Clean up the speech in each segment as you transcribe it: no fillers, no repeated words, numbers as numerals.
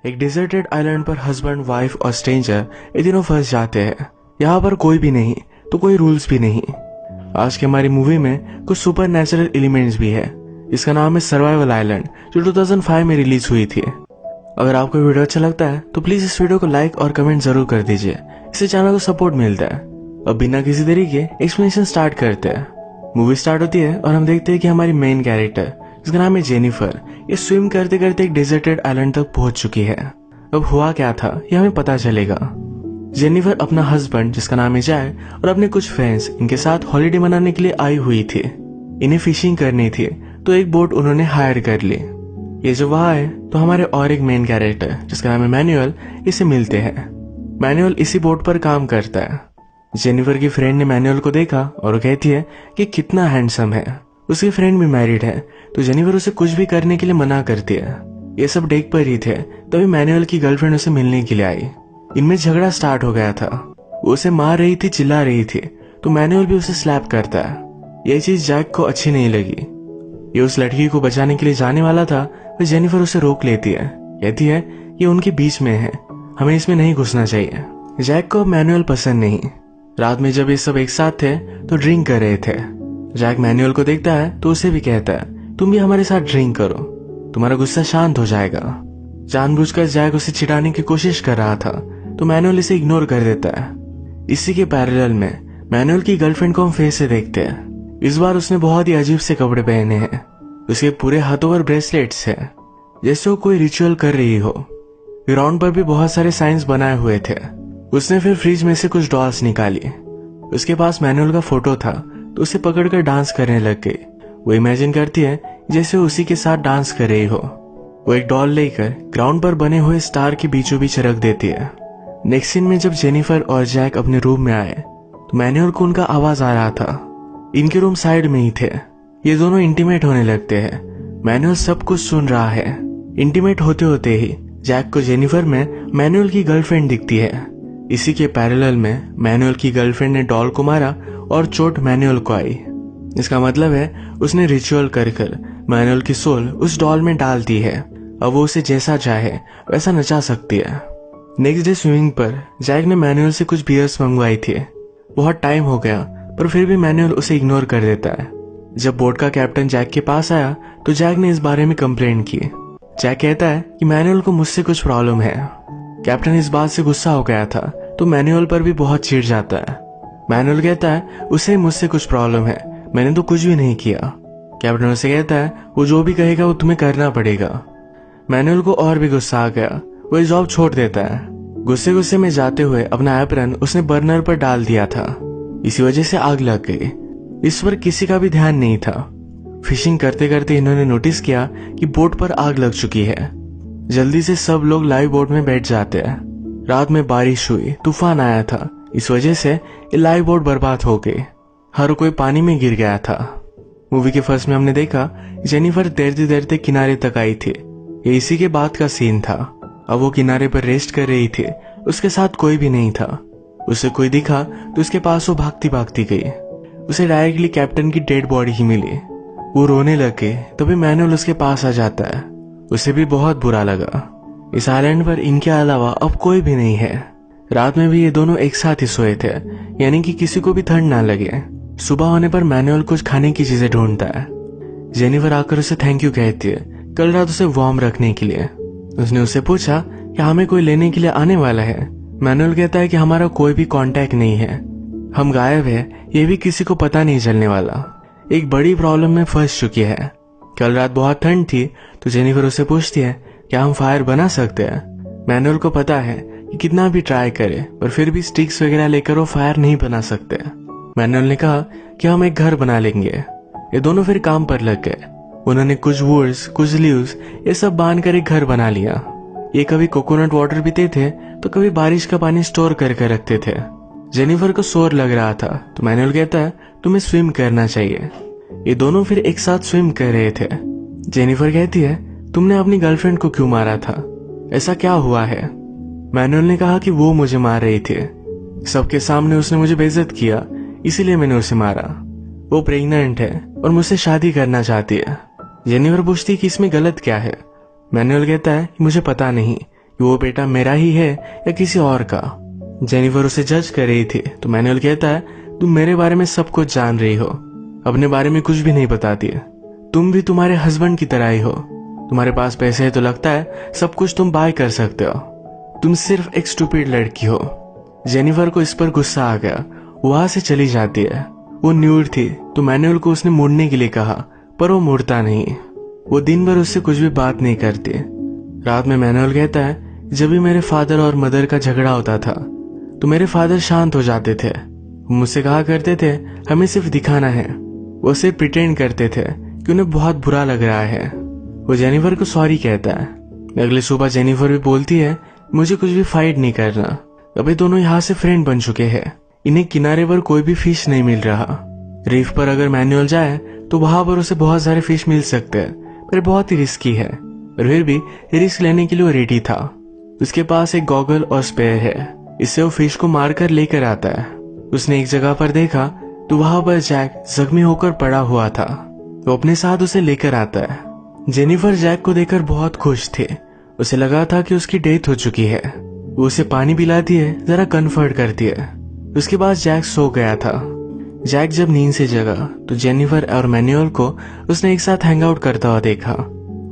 एक deserted island पर husband, wife और स्ट्रेंजर ये तीनों फंस जाते हैं। यहाँ पर कोई भी नहीं तो कोई रूल्स भी नहीं। आज की हमारी मूवी में कुछ सुपर नेचुरल एलिमेंट्स भी है। इसका नाम है सर्वाइवल आइलैंड, जो 2005 में रिलीज हुई थी। अगर आपको वीडियो अच्छा लगता है तो प्लीज इस वीडियो को लाइक और कमेंट जरूर कर दीजिए, इससे चैनल को सपोर्ट मिलता है। अब बिना किसी देरी के एक्सप्लेनेशन स्टार्ट करते हैं। मूवी स्टार्ट होती है और हम देखते हैं कि हमारी मेन कैरेक्टर, जिसका नाम है जेनिफर, ये स्विम करते करते एक डिजर्टेड आइलैंड तक पहुंच चुकी है। अब हुआ क्या था ये हमें पता चलेगा। जेनिफर अपना हस्बैंड, जिसका नाम है जैक, और अपने कुछ फ्रेंड्स इनके साथ हॉलिडे मनाने के लिए आई हुई थी। इन्हें फिशिंग करनी थी तो एक बोट उन्होंने हायर कर ली। ये जो वहां है तो हमारे और एक मेन कैरेक्टर, जिसका नाम है मैनुअल, इसे मिलते हैं। मैनुअल इसी बोट पर काम करता है। जेनिफर की फ्रेंड ने मैनुअल को देखा और वो कहती है कि कितना हैंडसम है। उसकी फ्रेंड भी मैरिड है तो जेनिफर उसे कुछ भी करने के लिए मना करती है। ये सब डेक पर ही थे तभी मैनुअल की गर्लफ्रेंड उसे मिलने के लिए आई। इनमें झगड़ा स्टार्ट हो गया था। वो उसे मार रही थी, चिल्ला रही थी, तो मैनुअल भी उसे स्लैप करता है। यह चीज जैक को अच्छी नहीं लगी। ये उस लड़की को बचाने के लिए जाने वाला था, पर जेनिफर उसे रोक लेती है। कहती है ये उनके बीच में है, हमें इसमें नहीं घुसना चाहिए। जैक को मैनुअल पसंद नहीं। रात में जब ये सब एक साथ थे तो ड्रिंक कर रहे थे। जैक मैनुअल को देखता है तो उसे भी कहता है तुम भी हमारे साथ ड्रिंक करो, तुम्हारा गुस्सा शांत हो जाएगा। जानबूझकर जैक उसे चिढ़ाने की कोशिश कर रहा था तो मैनुअल इसे इग्नोर कर देता है। इसी के पैरेलल में मैनुअल की गर्लफ्रेंड को हम फेस से देखते हैं। इस बार उसने बहुत ही अजीब से कपड़े पहने हैं। उसके पूरे हाथों पर ब्रेसलेट्स है, जैसे वो कोई रिचुअल कर रही हो। ग्राउंड पर भी बहुत सारे साइंस बनाए हुए थे। उसने फिर फ्रिज में से कुछ डॉल्स निकाली। उसके पास मैनुअल का फोटो था तो उसे पकड़कर डांस करने लग गई। वो इमेजिन करती है जैसे वो उसी के साथ डांस कर रही हो। वो एक डॉल लेकर ग्राउंड पर बने हुए स्टार के बीचों बीच रख देती है। नेक्स्ट सीन में जब जेनिफर और जैक अपने रूम में आए तो मैनुअल को उनका आवाज आ रहा था। इनके रूम साइड में ही थे। ये दोनों इंटीमेट होने लगते हैं। मैनुअल सब कुछ सुन रहा है। इंटीमेट होते होते ही जैक को जेनिफर में मैनुअल की गर्लफ्रेंड दिखती है। इसी के पैरेलल में मैनुअल की गर्लफ्रेंड ने डॉल को मारा और चोट मैनुअल को आई। इसका मतलब है उसने रिचुअल कर मैनुअल की सोल उस डॉल में डाल दी है। अब वो उसे जैसा चाहे वैसा नचा सकती है। नेक्स्ट डे स्विमिंग पर जैक ने मैनुअल से कुछ बियर्स मंगवाई थी। बहुत टाइम हो गया पर फिर भी मैनुअल उसे इग्नोर कर देता है। जब बोट का कैप्टन जैक के पास आया तो जैक ने इस बारे में कंप्लेंट की। जैक कहता है कि मैनुअल को मुझसे कुछ प्रॉब्लम है। कैप्टन इस बात से गुस्सा हो गया था तो मैनुअल पर भी बहुत चिढ़ जाता है। मैनुअल कहता है उसे मुझसे कुछ प्रॉब्लम है, मैंने तो कुछ भी नहीं किया। कैप्टन उसे कहता है वो जो भी कहेगा वो तुम्हें करना पड़ेगा। मैनुअल को और भी गुस्सा आ गया। वो इस जॉब छोड़ देता है। गुस्से गुस्से में जाते हुए अपना एप्रन उसने बर्नर पर डाल दिया था। इसी वजह से आग लग गई। इस पर किसी का भी ध्यान नहीं था। फिशिंग करते करते इन्होंने नोटिस किया कि बोट पर आग लग चुकी है। जल्दी से सब लोग लाइव बोट में बैठ जाते हैं। रात में बारिश हुई, तूफान आया था। इस वजह से ये लाइव बोट बर्बाद हो गई। हर कोई पानी में गिर गया था। मूवी के फर्स्ट में हमने देखा जेनिफर तैरते तैरते किनारे तक आई थी। ये इसी के बाद का सीन था। अब वो किनारे पर रेस्ट कर रही थी। उसके साथ कोई भी नहीं था। उसे कोई दिखा तो उसके पास वो भागती भागती गई। उसे डायरेक्टली कैप्टन की डेड बॉडी ही मिली। वो रोने लगे तभी मैनुअल उसके पास आ जाता है। उसे भी बहुत बुरा लगा। इस आइलैंड पर इनके अलावा अब कोई भी नहीं है। रात में भी ये दोनों एक साथ ही सोए थे, यानी कि किसी को भी ठंड ना लगे। सुबह होने पर मैनुअल कुछ खाने की चीजें ढूंढता है। जेनिफर आकर उसे थैंक यू कहती है कल रात उसे वार्म रखने के लिए। उसने उससे पूछा कि हमें कोई लेने के लिए आने वाला है। मैनुअल कहता है कि हमारा कोई भी कांटेक्ट नहीं है, हम गायब है, ये भी किसी को पता नहीं चलने वाला। एक बड़ी प्रॉब्लम में फंस चुकी है। कल रात बहुत ठंड थी तो जेनिफर उससे पूछती है क्या हम फायर बना सकते हैं। मैनुअल को पता है कि कितना भी ट्राई करे पर फिर भी स्टिक्स वगैरह लेकर वो फायर नहीं बना सकते। मैनुअल ने कहा कि हम एक घर बना लेंगे। ये दोनों फिर काम पर लग गए। उन्होंने कुछ वुड्स, कुछ लीव्स ये सब बांध कर एक घर बना लिया। ये कभी कोकोनट वाटर पीते थे तो कभी बारिश का पानी स्टोर करके रखते थे। जेनिफर को शोर लग रहा था तो मैनुअल कहता है तुम्हें स्विम करना चाहिए। ये दोनों फिर एक साथ स्विम कर रहे थे। जेनिफर कहती है तुमने अपनी गर्लफ्रेंड को क्यों मारा था, ऐसा क्या हुआ है। मैनुअल ने कहा कि वो मुझे मार रही थी, सबके सामने उसने मुझे बेइज्जत किया इसीलिए मैंने उसे मारा। वो प्रेग्नेंट है और मुझसे शादी करना चाहती है। जेनिफर पूछती कि इसमें गलत क्या है। मैनुअल कहता है कि मुझे पता नहीं, कि वो बेटा मेरा ही है या किसी और का। जेनिफर उसे जज कर रही थी तो मैनुअल कहता है, तुम मेरे बारे में सब कुछ जान रही हो, अपने बारे में कुछ भी नहीं बताती है। तुम भी तुम्हारे हस्बैंड की तरह ही हो, तुम्हारे पास पैसे है तो लगता है सब कुछ तुम बाय कर सकते हो। तुम सिर्फ एक स्टूपिड लड़की हो। जेनिफर को इस पर गुस्सा आ गया, वहां से चली जाती है। वो न्यूड थी तो मैनुअल को उसने मुड़ने के लिए कहा, पर वो मुड़ता नहीं। वो दिन भर उससे कुछ भी बात नहीं करती। रात में मैनुअल कहता है, जब भी मेरे फादर और मदर का झगड़ा होता था तो मेरे फादर शांत हो जाते थे। वो मुझसे कहा करते थे हमें सिर्फ दिखाना है। वो सिर्फ प्रिटेंड करते थे कि उन्हें बहुत बुरा लग रहा है। वो जेनिफर को सॉरी कहता है। अगली सुबह जेनिफर भी बोलती है, मुझे कुछ भी फाइट नहीं करना, अभी दोनों यहाँ से फ्रेंड बन चुके हैं। इन्हें किनारे पर कोई भी फिश नहीं मिल रहा। रीफ पर अगर मैनुअल जाए तो वहां पर उसे बहुत सारे फिश मिल सकते हैं, पर बहुत ही रिस्की है। पर फिर भी रिस्क लेने के लिए वो रेडी था। उसके पास एक गॉगल और स्पेयर है, इससे वो फिश को मारकर लेकर आता है। उसने एक जगह पर देखा तो वहां पर जैक जख्मी होकर पड़ा हुआ था। वो अपने साथ उसे लेकर आता है। जेनिफर जैक को देखकर बहुत खुश थी। उसे लगा था कि उसकी डेथ हो चुकी है। वो उसे पानी पिलाती है, जरा कंफर्ट करती है। उसके बाद जैक सो गया था। जैक जब नींद से जगा तो जेनिफर और मैनुअल को उसने एक साथ हैंग आउट करता हुआ देखा।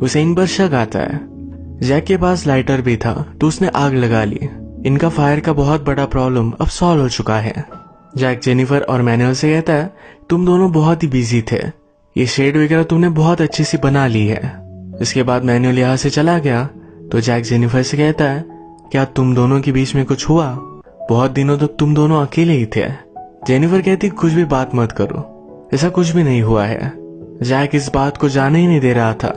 उसे इन पर शक आता है। जैक के पास लाइटर भी था तो उसने आग लगा ली। इनका फायर का बहुत बड़ा प्रॉब्लम अब सॉल्व हो चुका है। जैक जेनिफर और मैनुअल से कहता है, तुम दोनों बहुत ही बिजी थे, ये शेड वगैरह तुमने बहुत अच्छी सी बना ली है। इसके बाद मैनुअल यहाँ से चला गया तो जैक जेनिफर से कहता है, क्या तुम दोनों के बीच में कुछ हुआ? बहुत दिनों तक तुम दोनों अकेले ही थे। जेनिफर कहती, कुछ भी बात मत करो, ऐसा कुछ भी नहीं हुआ है। जैक इस बात को जाने ही नहीं दे रहा था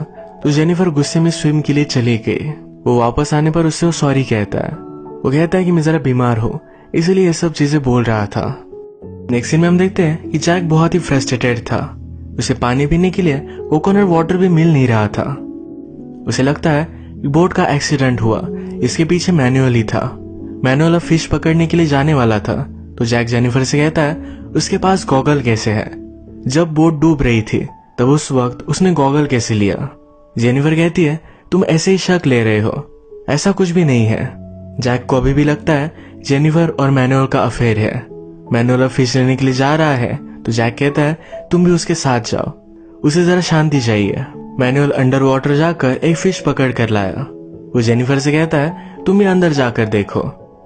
तो जेनिफर गुस्से में स्विम के लिए चली गई। वो वापस आने पर उससे वो सॉरी कहता है। वो कहता है कि मैं जरा बीमार हूँ इसलिए ये सब चीजें बोल रहा था। नेक्स्ट सीन में हम देखते हैं कि जैक बहुत ही फ्रस्ट्रेटेड था। उसे पानी पीने के लिए कोकोनट वाटर भी मिल नहीं रहा था। उसे लगता है कि बोट का एक्सीडेंट हुआ, इसके पीछे मैनुअल ही था। मैनुअल अब फिश पकड़ने के लिए जाने वाला था तो जैक जेनिफर से कहता है, उसके पास गॉगल कैसे है? जब बोट डूब रही थी तब उस वक्त उसने गॉगल कैसे लिया? जेनिफर कहती है, तुम ऐसे ही शक ले रहे हो, ऐसा कुछ भी नहीं है। जैक को अभी भी लगता है जेनिफर और मैनुअल का अफेयर है। मैनुअल अब फिश लेने के लिए जा रहा है तो जैक कहता है, तुम भी उसके साथ जाओ, उसे जरा शांति चाहिए। मैनुअल अंडर वाटर जाकर एक फिश पकड़ कर लाया। वो जेनिफर से कहता है, तुम भी अंदर जाकर देखो।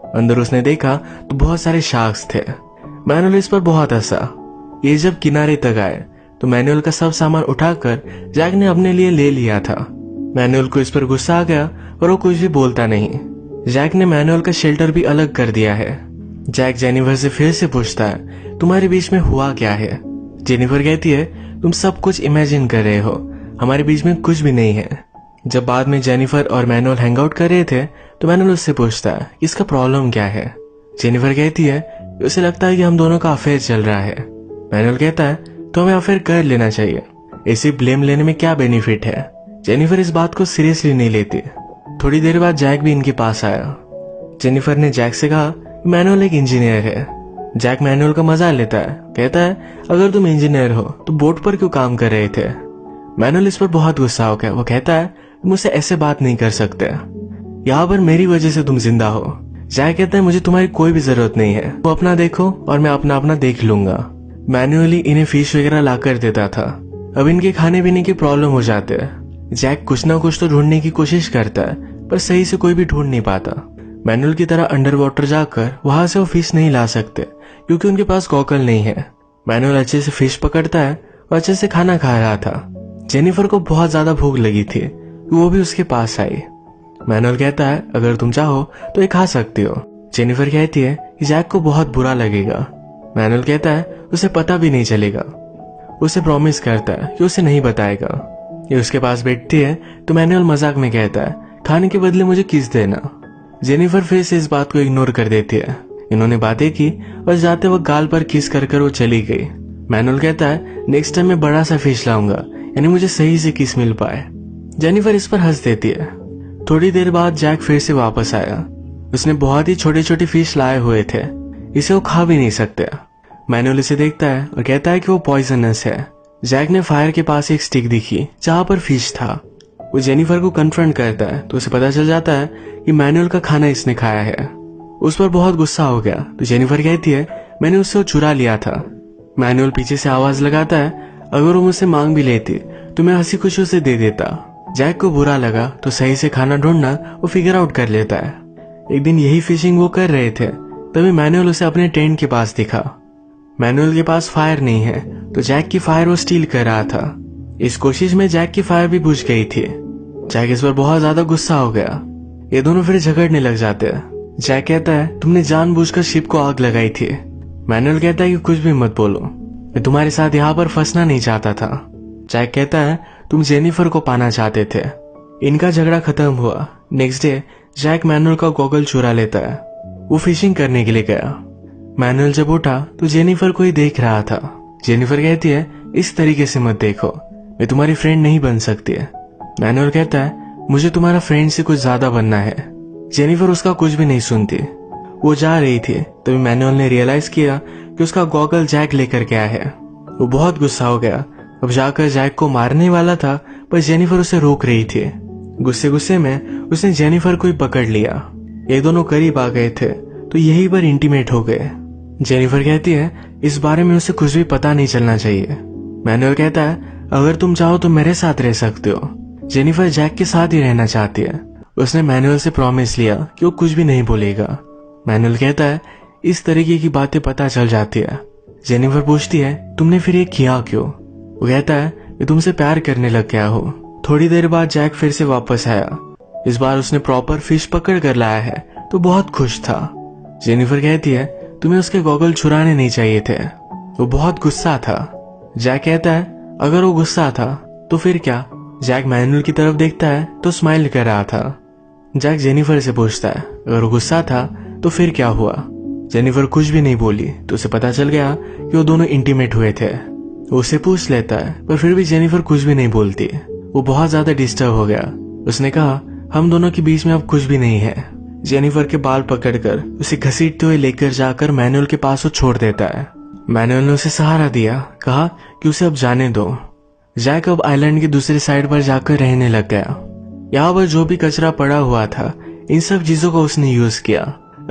अंदर उसने देखा तो बहुत सारे शार्क्स थे। मैनुअल इस पर बहुत हंसा। ये जब किनारे तक आए तो मैनुअल का सब सामान उठाकर जैक ने अपने लिए ले लिया था। मैनुअल को इस पर गुस्सा आ गया और वो कुछ भी बोलता नहीं। जैक ने मैनुअल का शेल्टर भी अलग कर दिया है। जैक जेनिफर से फिर से पूछता है, तुम्हारे बीच में हुआ क्या है? जेनिफर कहती है, तुम सब कुछ इमेजिन कर रहे हो, हमारे बीच में कुछ भी नहीं है। जब बाद में जेनिफर और मैनुअल हैंग आउट कर रहे थे तो मैनुअल उससे पूछता है, इसका प्रॉब्लम क्या है? जेनिफर कहती है, उसे लगता है कि हम दोनों का अफेयर चल रहा है। मैनुअल कहता है, तो हमें अफेयर कर लेना चाहिए, ऐसे ब्लेम लेने में क्या बेनिफिट है? जेनिफर इस बात को सीरियसली नहीं लेती। थोड़ी देर बाद जैक भी इनके पास आया। जेनिफर ने जैक से कहा, मैनुअल एक इंजीनियर है। जैक मैनुअल का मजा लेता है, कहता है, अगर तुम इंजीनियर हो तो बोट पर क्यों काम कर रहे थे? मैनुअल इस पर बहुत गुस्सा हो गया। वो कहता है, मुझसे ऐसे बात नहीं कर सकते, यहाँ पर मेरी वजह से तुम जिंदा हो। जैक कहता है, मुझे तुम्हारी कोई भी जरूरत नहीं है, वो अपना देखो और मैं अपना अपना देख लूंगा। मैनुअली इन्हें फिश वगैरह ला कर देता था। अब इनके खाने पीने की प्रॉब्लम हो जाते हैं। जैक कुछ ना कुछ तो ढूंढने की कोशिश करता है पर सही से कोई भी ढूंढ नहीं पाता। मैनुअल की तरह अंडर वाटर जाकर वहां से वो फिश नहीं ला सकते क्योंकि उनके पास गॉगल नहीं है। मैनुअल अच्छे से फिश पकड़ता है और अच्छे से खाना खा रहा था। जेनिफर को बहुत ज्यादा भूख लगी थी, वो भी उसके पास आई। मैनुअल कहता है, अगर तुम चाहो तो ये खा सकती हो। जेनिफर कहती है कि जैक को बहुत बुरा लगेगा। मैनुअल कहता है, उसे पता भी नहीं चलेगा। उसे प्रॉमिस करता है कि उसे नहीं बताएगा। ये उसके पास बैठती है तो मैनुअल मजाक में कहता है, खाने के बदले मुझे किस देना। जेनिफर फिर से इस बात को इग्नोर कर देती है। इन्होंने बातें की और जाते वक्त गाल पर किस कर वो चली गई। मैनुअल कहता है, नेक्स्ट टाइम मैं बड़ा सा फिश लाऊंगा, यानी मुझे सही से किस मिल पाए। जेनिफर इस पर हंस देती है। थोड़ी देर बाद जैक फिर से वापस आया। उसने बहुत ही छोटे छोटे फिश लाए हुए थे, इसे वो खा भी नहीं सकते। मैनुअल इसे देखता है और कहता है कि वो पॉइजनस है। जैक ने फायर के पास एक स्टिक दिखी जहां पर फिश था। वो जेनिफर को कन्फ्रंट करता है तो उसे पता चल जाता है कि मैनुअल का खाना इसने खाया है। उस पर बहुत गुस्सा हो गया तो जेनिफर कहती है मैंने उससे वो चुरा लिया था। मैनुअल पीछे से आवाज लगाता है अगर वो मुझसे मांग भी लेती तो मैं हंसी खुशी उसे दे देता। जैक को बुरा लगा तो सही से खाना ढूंढना वो फिगर आउट कर लेता है। एक दिन यही फिशिंग वो कर रहे थे तभी मैनुअल उसे अपने टेंट के पास दिखा। मैनुअल के पास फायर नहीं है तो जैक की फायर वो स्टील कर रहा था। इस कोशिश में जैक की फायर भी बुझ गई थी। जैक इस पर बहुत ज्यादा गुस्सा हो गया। ये दोनों फिर झगड़ने लग जाते हैं। जैक कहता है तुमने जानबूझकर शिप को आग लगाई थी। मैनुअल कहता है कि कुछ भी मत बोलो, मैं तुम्हारे साथ यहाँ पर फंसना नहीं चाहता था। जैक कहता है तुम जेनिफर को पाना चाहते थे। इनका झगड़ा खत्म हुआ। नेक्स्ट डे जैक मैनुअल का गॉगल चुरा लेता है। वो फिशिंग करने के लिए गया। मैनुअल जब उठा तो जेनिफर को ही देख रहा था। जेनिफर कहती है इस तरीके से मत देखो, मैं तुम्हारी फ्रेंड नहीं बन सकती है। मैनुअल कहता है मुझे तुम्हारा फ्रेंड से कुछ ज्यादा बनना है। जेनिफर उसका कुछ भी नहीं सुनती। वो जा रही थी तभी मैनुअल ने रियलाइज किया कि उसका गॉगल जैक लेकर गया है। वो बहुत गुस्सा हो गया। अब जाकर जैक को मारने वाला था पर जेनिफर उसे रोक रही थी। गुस्से गुस्से में उसने जेनिफर को ही पकड़ लिया। ये दोनों करीब आ गए थे तो यहीं पर इंटीमेट हो गए। जेनिफर कहती है इस बारे में उसे कुछ भी पता नहीं चलना चाहिए। मैनुअल कहता है अगर तुम चाहो तो मेरे साथ रह सकते हो। जेनिफर जैक के साथ ही रहना चाहती है। उसने मैनुअल से प्रॉमिस लिया कि वो कुछ भी नहीं बोलेगा। मैनुअल कहता है इस तरीके की बातें पता चल जाती है। जेनिफर पूछती है तुमने फिर ये किया क्यों? वो कहता है कि तुमसे प्यार करने लग गया हो। थोड़ी देर बाद जैक फिर से वापस आया। इस बार उसने प्रॉपर फिश पकड़ कर लाया है तो बहुत खुश था। जेनिफर कहती है तुम्हें उसके गॉगल चुराने नहीं चाहिए थे। वो बहुत गुस्सा था। जैक कहता है अगर वो गुस्सा था तो फिर क्या? जैक मैनुअल की तरफ देखता है तो स्माइल कर रहा था। जैक जेनिफर से पूछता है अगर वो गुस्सा था तो फिर क्या हुआ? जेनिफर कुछ भी नहीं बोली तो उसे पता चल गया कि वो दोनों इंटीमेट हुए थे। वो उसे पूछ लेता है पर फिर भी जेनिफर कुछ भी नहीं बोलती। वो बहुत ज्यादा डिस्टर्ब हो गया। उसने कहा हम दोनों के बीच में अब कुछ भी नहीं है। जेनिफर के बाल पकड़कर उसे घसीटते हुए लेकर जाकर मैनुअल के पास वो छोड़ देता है। मैनुअल ने उसे सहारा दिया, कहा कि उसे अब जाने दो। जैक अब आइलैंड की दूसरी साइड पर जाकर रहने लग गया। यहाँ पर जो भी कचरा पड़ा हुआ था इन सब चीजों को उसने यूज किया।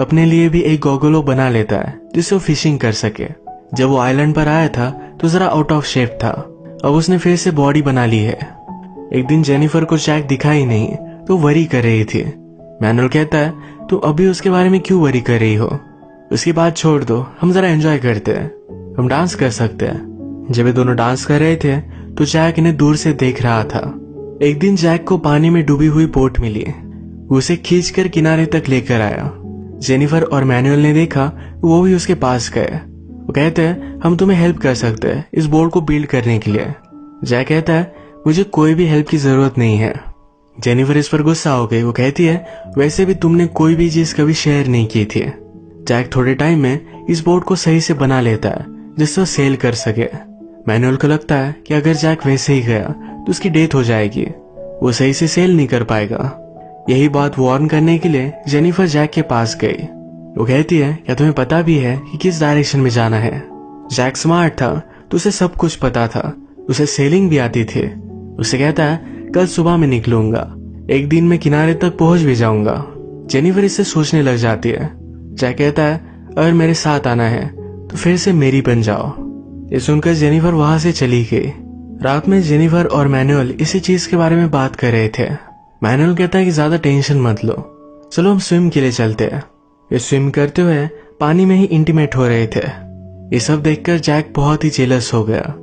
अपने लिए भी एक गॉगल वो बना लेता है जिससे वो फिशिंग कर सके। जब वो आइलैंड पर आया था तो जरा आउट ऑफ शेप था। अब उसने फिर से बॉडी बना ली है। एक दिन जेनिफर को जैक दिखा ही नहीं तो वरी कर रही थी। मैनुअल कहता है तुम अभी उसके बारे में क्यों वरी कर रही हो? उसकी बात छोड़ दो, हम जरा एंजॉय करते हैं, हम डांस कर सकते हैं। जब ये दोनों डांस कर रहे थे तो जैक इन्हें दूर से देख रहा था। एक दिन जैक को पानी में डूबी हुई बोट मिली। वो उसे खींचकर किनारे तक लेकर आया। जेनिफर और मैनुअल ने देखा, वो भी उसके पास गए। वो कहते हैं हम तुम्हें हेल्प कर सकते हैं इस बोट को बिल्ड करने के लिए। जैक कहता है मुझे कोई भी हेल्प की जरूरत नहीं है। जेनिफर इस पर गुस्सा हो गई। वो कहती है वैसे भी तुमने कोई भी चीज कभी शेयर नहीं की थी। जैक थोड़े टाइम में इस बोट को सही से बना लेता है जिससे वो सेल कर सके। मैनुअल को लगता है कि अगर जैक वैसे ही गया तो उसकी डेथ हो जाएगी, वो सही से सेल नहीं कर पाएगा। यही बात वार्न करने के लिए जेनिफर जैक के पास गई। वो कहती है क्या तुम्हें पता भी है कि किस डायरेक्शन में जाना है? जैक स्मार्ट था तो उसे सब कुछ पता था। उसे सेलिंग भी आती थी। उसे कहता है कल सुबह में निकलूंगा, एक दिन में किनारे तक पहुंच भी जाऊंगा। जेनिफर इससे सोचने लग जाती है। जैक कहता है अगर मेरे साथ आना है तो फिर से मेरी बन जाओ। ये सुनकर जेनिफर वहां से चली गई। रात में जेनिफर और मैनुअल इसी चीज के बारे में बात कर रहे थे। मैनुअल कहता है कि ज्यादा टेंशन मत लो, चलो हम स्विम के लिए चलते हैं। ये स्विम करते हुए पानी में ही इंटीमेट हो रहे थे। ये सब देखकर जैक बहुत ही जेलस हो गया।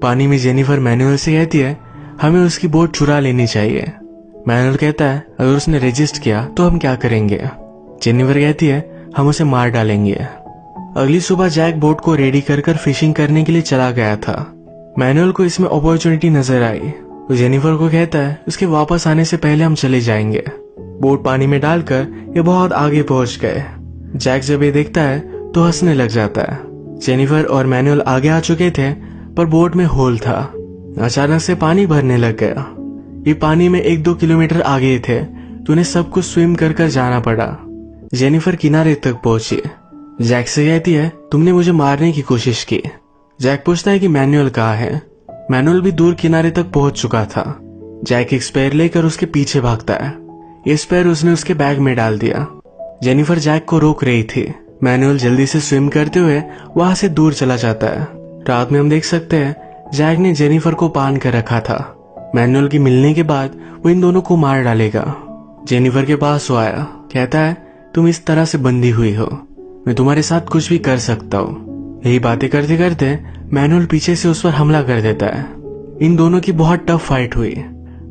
पानी में जेनिफर मैनुअल से कहती है हमें उसकी बोट चुरा लेनी चाहिए। मैनुअल कहता है अगर उसने रजिस्ट किया तो हम क्या करेंगे? जेनिफर कहती है हम उसे मार डालेंगे। अगली सुबह जैक बोट को रेडी कर फिशिंग करने के लिए चला गया था। मैनुअल को इसमें अपॉर्चुनिटी नजर आई तो जेनिफर को कहता है उसके वापस आने से पहले हम चले जाएंगे। बोट पानी में डालकर ये बहुत आगे पहुंच गए। जैक जब ये देखता है तो हंसने लग जाता है। जेनिफर और मैनुअल आगे आ चुके थे पर बोट में होल था। अचानक से पानी भरने लग गया। ये पानी में 1-2 किलोमीटर आगे थे तो उन्हें सब कुछ स्विम कर जाना पड़ा। जेनिफर किनारे तक पहुंची। जैक से कहती है तुमने मुझे मारने की कोशिश की। जैक पूछता है कि मैनुअल कहाँ है? मैनुअल भी दूर किनारे तक पहुंच चुका था। जैक एक स्पेयर लेकर उसके पीछे भागता है। ये स्पेयर उसने उसके बैग में डाल दिया। जेनिफर जैक को रोक रही थी। मैनुअल जल्दी से स्विम करते हुए वहां से दूर चला जाता है। रात में हम देख सकते हैं जैक ने जेनिफर को बांध कर रखा था। मैनुअल की मिलने के बाद वो इन दोनों को मार डालेगा। जेनिफर के पास वो आया, कहता है तुम इस तरह से बंधी हुई हो, मैं तुम्हारे साथ कुछ भी कर सकता हूँ। यही बातें करते करते मैनुअल पीछे से उस पर हमला कर देता है। इन दोनों की बहुत टफ फाइट हुई।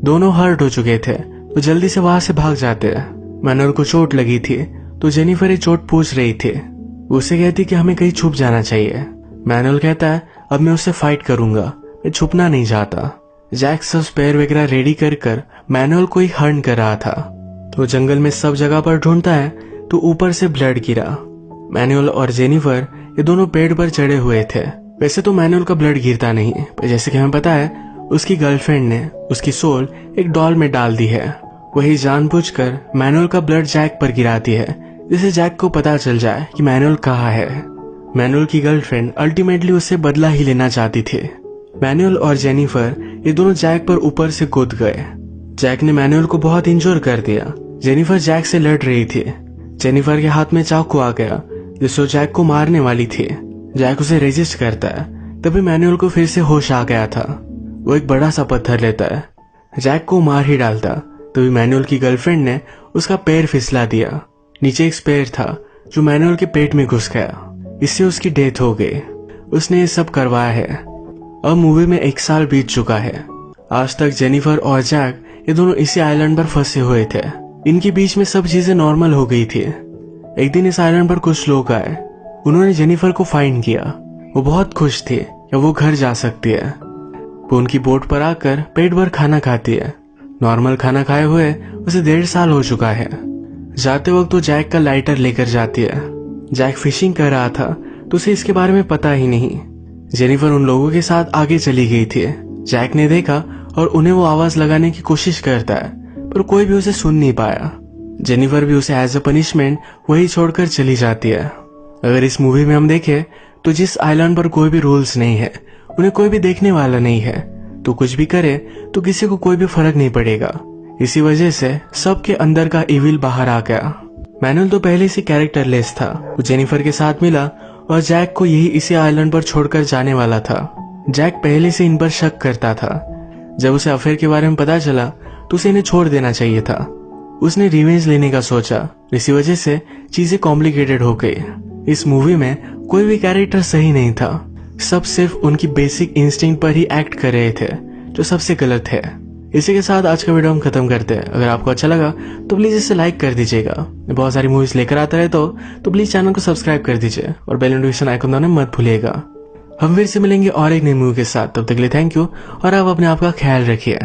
दोनों हर्ट हो चुके थे तो जल्दी से वहां से भाग जाते हैं। मैनुअल को चोट लगी थी तो जेनिफर ये चोट पूछ रही थी। उसे कहती कि हमें कहीं छुप जाना चाहिए। मैनुअल कहता है अब मैं उससे फाइट करूंगा, मैं छुपना नहीं चाहता। जैक सब स्पेयर वगैरह रेडी कर मैनुअल को ही हर्न कर रहा था। तो जंगल में सब जगह पर ढूंढता है तो ऊपर से ब्लड गिरा। मैनुअल और जेनिफर ये दोनों पेड़ पर चढ़े हुए थे। वैसे तो मैनुअल का ब्लड गिरता नहीं, पर जैसे कि हमें पता है उसकी गर्लफ्रेंड ने उसकी सोल एक डॉल में डाल दी है। वही जानबूझकर मैनुअल का ब्लड जैक पर गिराती है, जिससे जैक को पता चल जाए कि मैनुअल कहाँ है। मैनुअल की गर्लफ्रेंड अल्टीमेटली उससे बदला ही लेना चाहती थी। मैनुअल और जेनिफर ये दोनों जैक पर ऊपर से कूद गए। जैक ने मैनुअल को बहुत इंजोर कर दिया। जेनिफर जैक से लड़ रही थी। जेनिफर के हाथ में चाकू आ गया जिससे वो जैक को मारने वाली थी। जैक उसे रेजिस्ट करता है, तभी मैनुअल को फिर से होश आ गया था। वो एक बड़ा सा पत्थर लेता है, जैक को मार ही डालता। तभी मैनुअल की गर्लफ्रेंड ने उसका पैर फिसला दिया। नीचे एक स्पेयर था जो मैनुअल के पेट में घुस गया, इससे उसकी डेथ हो गई। उसने ये सब करवाया है। अब मूवी में 1 साल बीत चुका है। आज तक जेनिफर और जैक ये दोनों इसी आइलैंड पर फंसे हुए थे। इनके बीच में सब चीजें नॉर्मल हो गई थी। एक दिन इस आइलैंड पर कुछ लोग आए। उन्होंने जेनिफर को फाइंड किया। वो बहुत खुश थे कि वो घर जा सकती है। वो उनकी बोट पर आकर पेट भर खाना खाती है। नॉर्मल खाना खाए हुए उसे 1.5 साल हो चुका है। जाते वक्त वो जैक का लाइटर लेकर जाती है। जैक फिशिंग कर रहा था तो उसे इसके बारे में पता ही नहीं। जेनिफर उन लोगों के साथ आगे चली गई थी। जैक ने देखा और उन्हें वो आवाज लगाने की कोशिश करता है, पर कोई भी उसे सुन नहीं पाया। जेनिफर भी उसे एज अ पनिशमेंट वही छोड़कर चली जाती है। अगर इस मूवी में हम देखें तो जिस आइलैंड पर कोई भी रूल्स नहीं है, उन्हें कोई भी देखने वाला नहीं है, तो कुछ भी करे तो किसी को कोई भी फर्क नहीं पड़ेगा। इसी वजह से सबके अंदर का इविल बाहर आ गया। मैनुअल तो पहले से कैरेक्टरलेस था। वो जेनिफर के साथ मिला और जैक को यही इसी आइलैंड पर छोड़कर जाने वाला था। जैक पहले से इन पर शक करता था। जब उसे अफेयर के बारे में पता चला तो उसे इन्हें छोड़ देना चाहिए था। उसने रिवेंज लेने का सोचा, इसी वजह से चीजें कॉम्प्लिकेटेड हो गई। इस मूवी में कोई भी कैरेक्टर सही नहीं था। सब सिर्फ उनकी बेसिक इंस्टिंक्ट पर ही एक्ट कर रहे थे, जो सबसे गलत है। इसी के साथ आज का वीडियो हम खत्म करते हैं। अगर आपको अच्छा लगा तो प्लीज इसे लाइक कर दीजिएगा। बहुत सारी मूवीज लेकर आता रहता हूं, तो प्लीज चैनल को सब्सक्राइब कर दीजिए और बेल नोटिफिकेशन आइकन दबाना मत भूलिएगा। हम फिर से मिलेंगे और एक नई मूवी के साथ। तब तक के लिए थैंक यू और आप अपने आप का ख्याल रखिए।